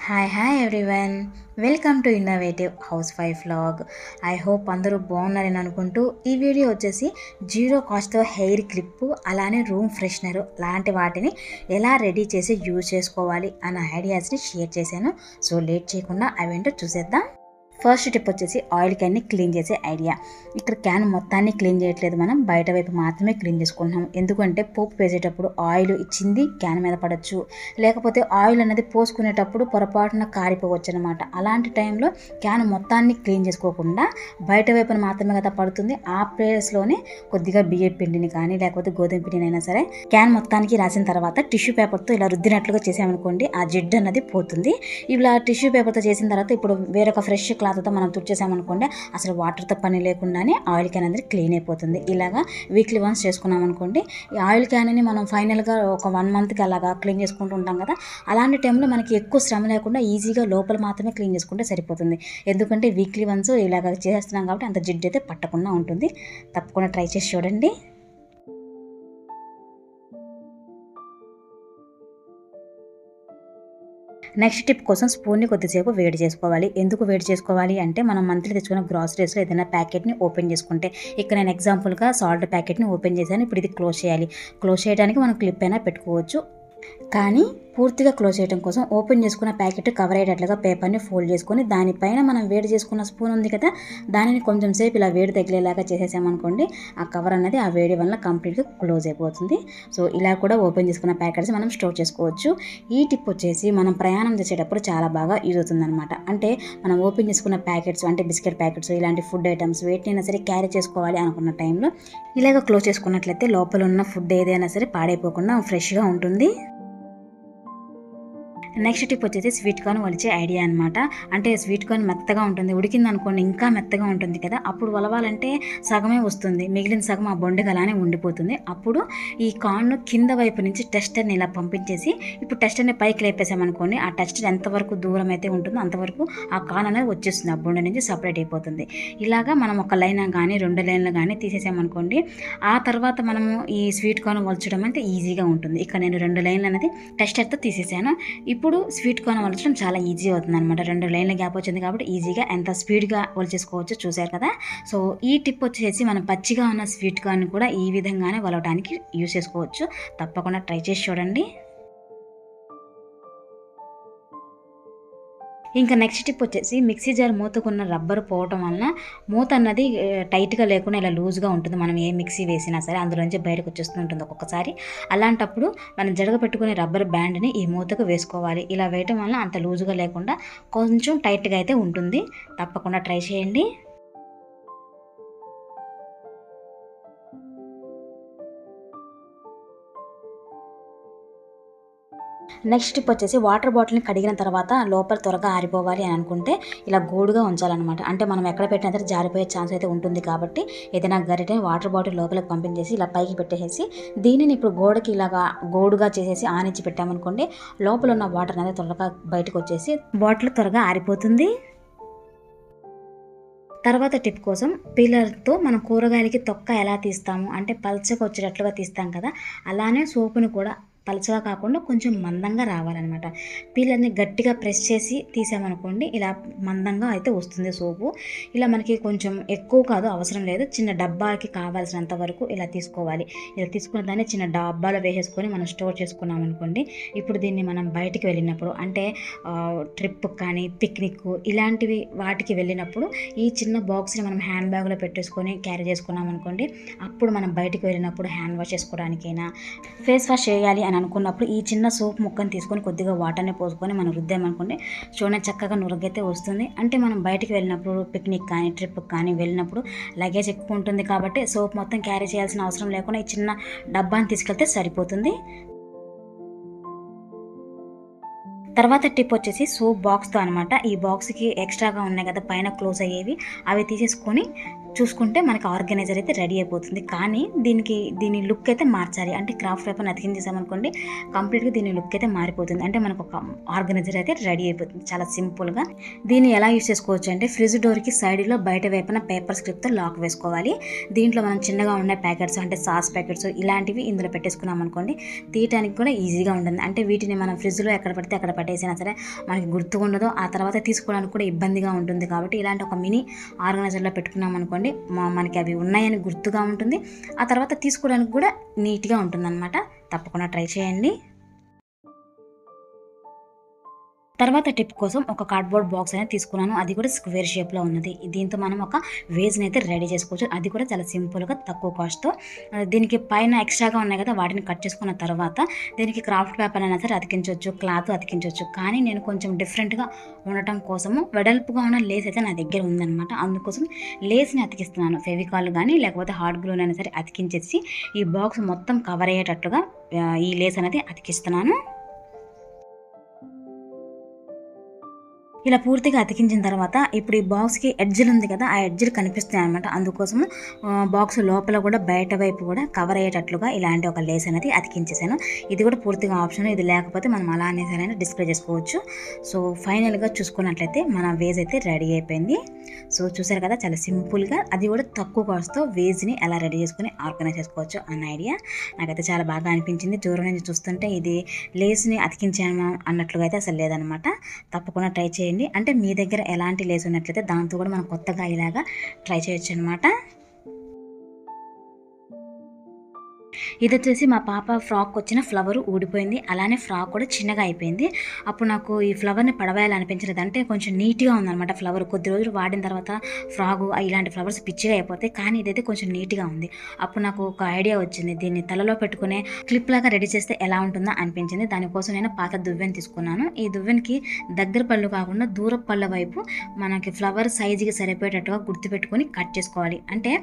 Hi everyone. Welcome to innovative house wife vlog. I hope అందరూ బాగున్నారని అనుకుంటూ ఈ వీడియో వచ్చేసి జీరో కాస్ట్తో హెయిర్ క్లిప్పు అలానే రూమ్ ఫ్రెషనర్ లాంటి వాటిని ఎలా రెడీ చేసి యూజ్ చేసుకోవాలి అన్న ఐడియాస్ని షేర్ చేశాను. సో లేట్ చేయకుండా అవేంటో చూసేద్దాం. ఫస్ట్ టిప్ వచ్చేసి ఆయిల్ క్యాన్ని క్లీన్ చేసే ఐడియా. ఇక్కడ క్యాన్ మొత్తాన్ని క్లీన్ చేయట్లేదు, మనం బయట వైపు మాత్రమే క్లీన్ చేసుకుంటున్నాం. ఎందుకంటే పోపు వేసేటప్పుడు ఆయిల్ ఇచ్చింది క్యాన్ మీద పడవచ్చు, లేకపోతే ఆయిల్ అనేది పోసుకునేటప్పుడు పొరపాటున కారిపోవచ్చు అనమాట. అలాంటి టైంలో క్యాన్ మొత్తాన్ని క్లీన్ చేసుకోకుండా బయట వైపున మాత్రమే కదా పడుతుంది. ఆ ప్లేస్లోనే కొద్దిగా బియ్యం పిండిని కానీ లేకపోతే గోధుమ పిండిని అయినా సరే క్యాన్ మొత్తానికి రాసిన తర్వాత టిష్యూ పేపర్తో ఇలా రుద్దినట్లుగా చేసామనుకోండి, ఆ జిడ్డు అన్నది పోతుంది. ఇలా టిష్యూ పేపర్తో చేసిన తర్వాత ఇప్పుడు వేరొక ఫ్రెష్ క్లాత్తో మనం తుడిచేసామనుకోండి, అసలు వాటర్తో పని లేకుండానే ఆయిల్ క్యాన్ అనేది క్లీన్ అయిపోతుంది. ఇలాగా వీక్లీ వన్స్ చేసుకున్నాం అనుకోండి, ఈ ఆయిల్ క్యాన్ని మనం ఫైనల్గా ఒక 1 మంత్కి అలాగా క్లీన్ చేసుకుంటూ ఉంటాం కదా. అలాంటి టైంలో మనకి ఎక్కువ శ్రమ లేకుండా ఈజీగా లోపల మాత్రమే క్లీన్ చేసుకుంటే సరిపోతుంది. ఎందుకంటే వీక్లీ వన్స్ ఇలాగ చేస్తున్నాం కాబట్టి అంత జిడ్డు అయితే పట్టకుండా ఉంటుంది. తప్పకుండా ట్రై చేసి చూడండి. నెక్స్ట్ టిప్ కోసం స్పూన్ని కొద్దిసేపు వేడి చేసుకోవాలి. ఎందుకు వేడి చేసుకోవాలి అంటే, మనం మంత్లీ తెచ్చుకున్న గ్రాసరీస్లో ఏదైనా ప్యాకెట్ని ఓపెన్ చేసుకుంటే, ఇక్కడ నేను ఎగ్జాంపుల్గా సాల్ట్ ప్యాకెట్ని ఓపెన్ చేశాను. ఇప్పుడు ఇది క్లోజ్ చేయాలి. క్లోజ్ చేయడానికి మనం క్లిప్ అయినా పెట్టుకోవచ్చు, కానీ పూర్తిగా క్లోజ్ చేయడం కోసం ఓపెన్ చేసుకున్న ప్యాకెట్ కవర్ అయ్యేటట్లుగా పేపర్ని ఫోల్డ్ చేసుకొని దానిపైన మనం వేడి చేసుకున్న స్పూన్ ఉంది కదా, దానిని కొంచెం సేపు ఇలా వేడి తగిలేలాగా చేసేసామనుకోండి, ఆ కవర్ అనేది ఆ వేడి వల్ల కంప్లీట్గా క్లోజ్ అయిపోతుంది. సో ఇలా కూడా ఓపెన్ చేసుకున్న ప్యాకెట్స్ మనం స్టోర్ చేసుకోవచ్చు. ఈ టిప్ వచ్చేసి మనం ప్రయాణం చేసేటప్పుడు చాలా బాగా యూజ్ అవుతుంది అనమాట. అంటే మనం ఓపెన్ చేసుకున్న ప్యాకెట్స్ అంటే బిస్కెట్ ప్యాకెట్స్ ఇలాంటి ఫుడ్ ఐటమ్స్ వేటినైనా సరే క్యారీ చేసుకోవాలి అనుకున్న టైంలో ఇలాగ క్లోజ్ చేసుకున్నట్లయితే లోపల ఉన్న ఫుడ్ ఏదైనా సరే పాడైపోకుండా ఫ్రెష్గా ఉంటుంది. నెక్స్ట్ టిప్ వచ్చేసి స్వీట్ కార్న్ వలిచే ఐడియా అనమాట. అంటే స్వీట్ కార్న్ మెత్తగా ఉంటుంది, ఉడికింది అనుకోండి ఇంకా మెత్తగా ఉంటుంది కదా. అప్పుడు వలవాలంటే సగమే వస్తుంది, మిగిలిన సగం ఆ బొండుగా అలానే ఉండిపోతుంది. అప్పుడు ఈ కార్న్ కింద వైపు నుంచి టెస్టర్ని ఇలా పంపించేసి ఇప్పుడు టెస్టర్ని పైకి లేపేసామనుకోండి, ఆ టెస్టర్ ఎంతవరకు దూరం అయితే ఉంటుందో అంతవరకు ఆ కార్న్ అనేది వచ్చేస్తుంది, ఆ బొండు నుంచి సపరేట్ అయిపోతుంది. ఇలాగా మనం ఒక లైన్ కానీ 2 లైన్లు కానీ తీసేసామనుకోండి, ఆ తర్వాత మనము ఈ స్వీట్ కార్న్ వలచడం అయితే ఈజీగా ఉంటుంది. ఇక్కడ నేను 2 లైన్లు అనేది టెస్టర్తో తీసేసాను. ఇప్పుడు స్వీట్ కార్న్ వలచడం చాలా ఈజీ అవుతుంది అనమాట. 2 లైన్ల గ్యాప్ వచ్చింది కాబట్టి ఈజీగా ఎంత స్పీడ్గా వలిచేసుకోవచ్చో చూసారు కదా. సో ఈ టిప్ వచ్చేసి మనం పచ్చిగా ఉన్న స్వీట్ కార్న్ కూడా ఈ విధంగానే వలవడానికి యూజ్ చేసుకోవచ్చు. తప్పకుండా ట్రై చేసి చూడండి. ఇంకా నెక్స్ట్ టిప్ వచ్చేసి మిక్సీ జార్ మూతకున్న రబ్బర్ పోవటం వలన మూత అన్నది టైట్గా లేకుండా ఇలా లూజ్గా ఉంటుంది. మనం ఏ మిక్సీ వేసినా సరే అందులోంచి బయటకు వచ్చేస్తుంటుంది ఒక్కొక్కసారి. అలాంటప్పుడు మనం జడగ పెట్టుకునే రబ్బర్ బ్యాండ్ని ఈ మూతకు వేసుకోవాలి. ఇలా వేయటం వలన అంత లూజ్గా లేకుండా కొంచెం టైట్గా అయితే ఉంటుంది. తప్పకుండా ట్రై చేయండి. నెక్స్ట్ టిప్ వచ్చేసి వాటర్ బాటిల్ని కడిగిన తర్వాత లోపల త్వరగా ఆరిపోవాలి అని అనుకుంటే ఇలా గోడుగా ఉంచాలన్నమాట. అంటే మనం ఎక్కడ పెట్టినా సరే జారిపోయే ఛాన్స్ అయితే ఉంటుంది కాబట్టి ఏదైనా గరిటె వాటర్ బాటిల్ లోపలికి పంపించేసి ఇలా పైకి పెట్టేసి దీనిని ఇప్పుడు గోడకి ఇలాగా గోడుగా చేసేసి ఆనిచ్చి పెట్టామనుకోండి, లోపల ఉన్న వాటర్ అనేది త్వరగా బయటకు వచ్చేసి బాటిల్ త్వరగా ఆరిపోతుంది. తర్వాత టిప్ కోసం పీలర్తో మనం కూరగాయలకి తొక్క ఎలా తీస్తాము అంటే పల్చగా వచ్చేటట్లుగా తీస్తాం కదా, అలానే సోపుని కూడా పలచగా కాకుండా కొంచెం మందంగా రావాలన్నమాట. పీలర్ని గట్టిగా ప్రెస్ చేసి తీసామనుకోండి, ఇలా మందంగా అయితే వస్తుంది సోపు. ఇలా మనకి కొంచెం ఎక్కువ కాదు, అవసరం లేదు, చిన్న డబ్బాకి కావాల్సినంత వరకు ఇలా తీసుకోవాలి. ఇలా తీసుకున్న దాన్ని చిన్న డబ్బాలో వేసేసుకొని మనం స్టోర్ చేసుకున్నాం అనుకోండి, ఇప్పుడు దీన్ని మనం బయటికి వెళ్ళినప్పుడు అంటే ట్రిప్ కానీ పిక్నిక్ ఇలాంటివి వాటికి వెళ్ళినప్పుడు ఈ చిన్న బాక్స్ని మనం హ్యాండ్ బ్యాగ్లో పెట్టేసుకొని క్యారీ చేసుకున్నాం అనుకోండి, అప్పుడు మనం బయటికి వెళ్ళినప్పుడు హ్యాండ్ వాష్ చేసుకోవడానికైనా ఫేస్ వాష్ చేయాలి అని అనుకున్నప్పుడు ఈ చిన్న సోప్ ముక్కని తీసుకొని కొద్దిగా వాటర్ని పోసుకొని మనం రుద్దామనుకోండి, చూడండి చక్కగా నురగైతే వస్తుంది. అంటే మనం బయటికి వెళ్ళినప్పుడు పిక్నిక్ కానీ ట్రిప్ కానీ వెళ్ళినప్పుడు లగేజ్ ఎక్కువ ఉంటుంది కాబట్టి సోప్ మొత్తం క్యారీ చేయాల్సిన అవసరం లేకుండా ఈ చిన్న డబ్బాని తీసుకెళ్తే సరిపోతుంది. తర్వాత టిప్ వచ్చేసి సోప్ బాక్స్తో అనమాట. ఈ బాక్స్కి ఎక్స్ట్రాగా ఉన్నాయి కదా పైన క్లోజ్ అయ్యేవి, అవి తీసేసుకొని చూసుకుంటే మనకి ఆర్గనైజర్ అయితే రెడీ అయిపోతుంది. కానీ దీని లుక్ అయితే మార్చాలి. అంటే క్రాఫ్ట్ పేపర్ని అతికించేసామనుకోండి కంప్లీట్గా దీని లుక్ అయితే మారిపోతుంది. అంటే మనకు ఒక ఆర్గనైజర్ అయితే రెడీ అయిపోతుంది చాలా సింపుల్గా. దీన్ని ఎలా యూస్ చేసుకోవచ్చు అంటే ఫ్రిడ్జ్ డోర్కి సైడ్లో బయట వైపున పేపర్ స్క్రిప్ట్తో లాక్ వేసుకోవాలి. దీంట్లో మనం చిన్నగా ఉన్న ప్యాకెట్స్ అంటే సాస్ ప్యాకెట్స్ ఇలాంటివి ఇందులో పెట్టేసుకున్నాం అనుకోండి తీయటానికి కూడా ఈజీగా ఉంటుంది. అంటే వీటిని మనం ఫ్రిడ్జ్లో ఎక్కడ పడితే అక్కడ పట్టేసినా సరే మనకి గుర్తుగా ఉండదు, ఆ తర్వాత తీసుకోవడానికి కూడా ఇబ్బందిగా ఉంటుంది. కాబట్టి ఇలాంటి ఒక మినీ ఆర్గనైజర్లో పెట్టుకున్నాం అనుకోండి మనకి అవి ఉన్నాయని గుర్తుగా ఉంటుంది, ఆ తర్వాత తీసుకోవడానికి కూడా నీట్గా ఉంటుంది అనమాట. తప్పకుండా ట్రై చేయండి. తర్వాత టిప్ కోసం ఒక కార్డ్బోర్డ్ బాక్స్ అనేది తీసుకున్నాను. అది కూడా స్క్వేర్ షేప్లో ఉన్నది. దీంతో మనం ఒక వేజ్ని అయితే రెడీ చేసుకోవచ్చు. అది కూడా చాలా సింపుల్గా తక్కువ కాస్ట్తో. దీనికి పైన ఎక్స్ట్రాగా ఉన్నాయి కదా వాటిని కట్ చేసుకున్న తర్వాత దీనికి క్రాఫ్ట్ పేపర్ అయినా సరే అతికించవచ్చు, క్లాత్ అతికించవచ్చు. కానీ నేను కొంచెం డిఫరెంట్గా ఉండటం కోసము వెడల్పుగా ఉన్న లేస్ అయితే నా దగ్గర ఉందన్నమాట. అందుకోసం లేస్ని అతికిస్తున్నాను. ఫెవికాల్ కానీ లేకపోతే హార్డ్ గ్లూనైనా సరే అతికించేసి ఈ బాక్స్ మొత్తం కవర్ అయ్యేటట్టుగా ఈ లేస్ అనేది అతికిస్తున్నాను. ఇలా పూర్తిగా అతికించిన తర్వాత ఇప్పుడు ఈ బాక్స్కి ఎడ్జ్లు ఉంది కదా ఆ ఎడ్జ్లు కనిపిస్తాయి అనమాట. అందుకోసము బాక్స్ లోపల కూడా బయట వైపు కూడా కవర్ అయ్యేటట్లుగా ఇలాంటి ఒక లేస్ అనేది అతికించేసాను. ఇది కూడా పూర్తిగా ఆప్షన్. ఇది లేకపోతే మనం అలా అనేసరైనా డిస్ప్లే చేసుకోవచ్చు. సో ఫైనల్గా చూసుకున్నట్లయితే మన వేజ్ అయితే రెడీ అయిపోయింది. సో చూసారు కదా చాలా సింపుల్గా అది కూడా తక్కువ కాస్ట్తో వేజ్ని ఎలా రెడీ చేసుకుని ఆర్గనైజ్ చేసుకోవచ్చు అన్న ఐడియా నాకైతే చాలా బాగా అనిపించింది. దూరం నుంచి చూస్తుంటే ఇది లేస్ని అతికించాను అన్నట్లుగా అయితే అసలు లేదనమాట. తప్పకుండా ట్రై చేయండి. అంటే మీ దగ్గర ఎలాంటి లేస్ ఉన్నట్లయితే దాంతో కూడా మనం కొత్తగా ఇలాగా ట్రై చేయొచ్చు అనమాట. ఇది వచ్చేసి మా పాప ఫ్రాక్ వచ్చిన ఫ్లవర్ ఊడిపోయింది. అలానే ఫ్రాక్ కూడా చిన్నగా అయిపోయింది. అప్పుడు నాకు ఈ ఫ్లవర్ని పడవేయాలనిపించలేదు. అంటే కొంచెం నీట్గా ఉందన్నమాట ఫ్లవర్. కొద్ది రోజులు వాడిన తర్వాత ఫ్రాగు ఇలాంటి ఫ్లవర్స్ పిచ్చిగా అయిపోతాయి. కానీ ఇదైతే కొంచెం నీట్గా ఉంది. అప్పుడు నాకు ఒక ఐడియా వచ్చింది. దీన్ని తలలో పెట్టుకునే క్లిప్ లాగా రెడీ చేస్తే ఎలా ఉంటుందో అనిపించింది. దానికోసం నేను పాత దువ్వెని తీసుకున్నాను. ఈ దువ్వెనికి దగ్గర పళ్ళు కాకుండా దూర పళ్ళ వైపు మనకి ఫ్లవర్ సైజుకి సరిపోయేటట్టుగా గుర్తుపెట్టుకొని కట్ చేసుకోవాలి. అంటే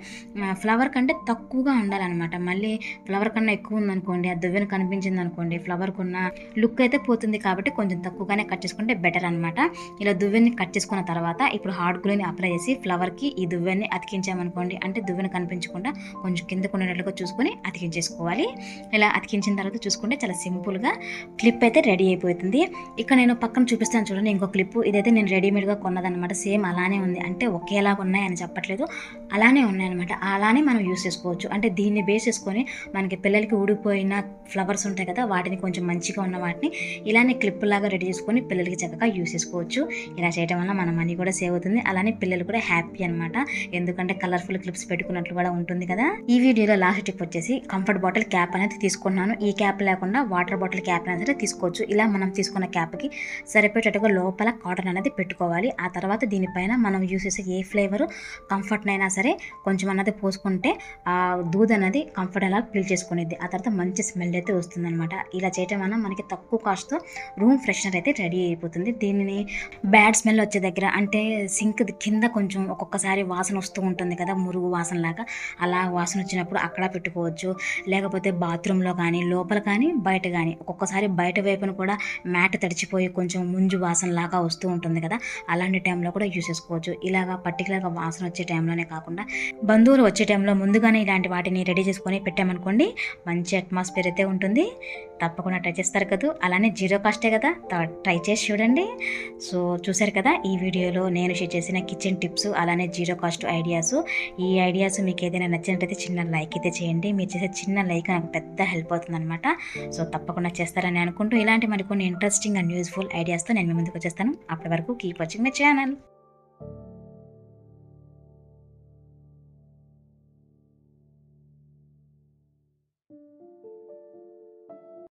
ఫ్లవర్ కంటే తక్కువగా ఉండాలన్నమాట. మళ్ళీ ఫ్లవర్ కన్నా ఎక్కువ ఉందనుకోండి ఆ దువ్వెన కనిపించింది అనుకోండి ఫ్లవర్ కున్న లుక్ అయితే పోతుంది. కాబట్టి కొంచెం తక్కువగానే కట్ చేసుకుంటే బెటర్ అనమాట. ఇలా దువ్వెన్ని కట్ చేసుకున్న తర్వాత ఇప్పుడు హార్డ్ గ్లూని అప్లై చేసి ఫ్లవర్కి ఈ దువ్వెన్ని అతికించామనుకోండి అంటే దువ్వెన కనిపించకుండా కొంచెం కిందకు ఉండేటట్లుగా చూసుకొని అతికించేసుకోవాలి. ఇలా అతికించిన తర్వాత చూసుకుంటే చాలా సింపుల్గా క్లిప్ అయితే రెడీ అయిపోతుంది. ఇక్కడ నేను పక్కన చూపిస్తాను చూడండి ఇంకో క్లిప్. ఇదైతే నేను రెడీమేడ్గా కొన్నదనమాట. సేమ్ అలానే ఉంది. అంటే ఒకేలాగా ఉన్నాయని చెప్పట్లేదు, అలానే ఉన్నాయన్నమాట. అలానే మనం యూస్ చేసుకోవచ్చు. అంటే దీన్ని బేస్ చేసుకొని మనకి పిల్లలకి ఊడిపోయిన ఫ్లవర్స్ ఉంటాయి కదా వాటిని కొంచెం మంచిగా ఉన్న వాటిని ఇలానే క్లిప్ లాగా రెడీ చేసుకొని పిల్లలకి చక్కగా యూస్ చేసుకోవచ్చు. ఇలా చేయడం వల్ల మన మనీ కూడా సేవ్ అవుతుంది. అలానే పిల్లలు కూడా హ్యాపీ అనమాట. ఎందుకంటే కలర్ఫుల్ క్లిప్స్ పెట్టుకున్నట్లు కూడా ఉంటుంది కదా. ఈ వీడియోలో లాస్ట్ టిప్ వచ్చేసి కంఫర్ట్ బాటిల్ క్యాప్ అనేది తీసుకున్నాను. ఈ క్యాప్ లేకుండా వాటర్ బాటిల్ క్యాప్ అనేది సరే తీసుకోవచ్చు. ఇలా మనం తీసుకున్న క్యాప్కి సరిపోయేటట్టుగా లోపల కాటన్ అనేది పెట్టుకోవాలి. ఆ తర్వాత దీనిపైన మనం యూస్ చేసే ఏ ఫ్లేవర్ కంఫర్ట్నైనా సరే కొంచెం అన్నది పోసుకుంటే ఆ దూద్ అనేది కంఫర్ట్ అలా ఫిల్ చేసుకునేది. ఆ తర్వాత మంచి స్మెల్ అయితే వస్తుందన్నమాట. ఇలా చేయటం వల్ల మనకి తక్కువ కాస్ట్తో రూమ్ ఫ్రెషనర్ అయితే రెడీ అయిపోతుంది. దీనిని బ్యాడ్ స్మెల్ వచ్చే దగ్గర అంటే సింక్ కింద కొంచెం ఒక్కొక్కసారి వాసన వస్తూ ఉంటుంది కదా మురుగు వాసన లాగా, అలా వాసన వచ్చినప్పుడు అక్కడ పెట్టుకోవచ్చు. లేకపోతే బాత్రూంలో కానీ లోపల కానీ బయట కానీ ఒక్కొక్కసారి బయట వైపున కూడా మ్యాట్ తడిచిపోయి కొంచెం ముంజు వాసన లాగా వస్తూ ఉంటుంది కదా, అలాంటి టైంలో కూడా యూస్ చేసుకోవచ్చు. ఇలాగా పర్టికులర్గా వాసన వచ్చే టైంలోనే కాకుండా బంధువులు వచ్చే టైంలో ముందుగానే ఇలాంటి వాటిని రెడీ చేసుకొని పెట్టామనుకోండి మంచి అట్మాస్ఫియర్ అయితే ఉంటుంది. తప్పకుండా ట్రై చేస్తారు కదా. అలానే జీరో కాస్టే కదా, ట్రై చేసి చూడండి. సో చూసారు కదా ఈ వీడియోలో నేను షేర్ చేసిన కిచెన్ టిప్స్ అలానే జీరో కాస్ట్ ఐడియాస్. ఈ ఐడియాస్ మీకు ఏదైనా నచ్చినట్లయితే చిన్న లైక్ అయితే చేయండి. మీరు చేసే చిన్న లైక్ నాకు పెద్ద హెల్ప్ అవుతుంది అనమాట. సో తప్పకుండా చేస్తారని అనుకుంటూ ఇలాంటి మరికొన్ని ఇంట్రెస్టింగ్ అండ్ యూస్ఫుల్ ఐడియాస్తో నేను మీ ముందుకు వచ్చేస్తాను. అప్పటి వరకు కీప్ వాచింగ్ మై ఛానల్.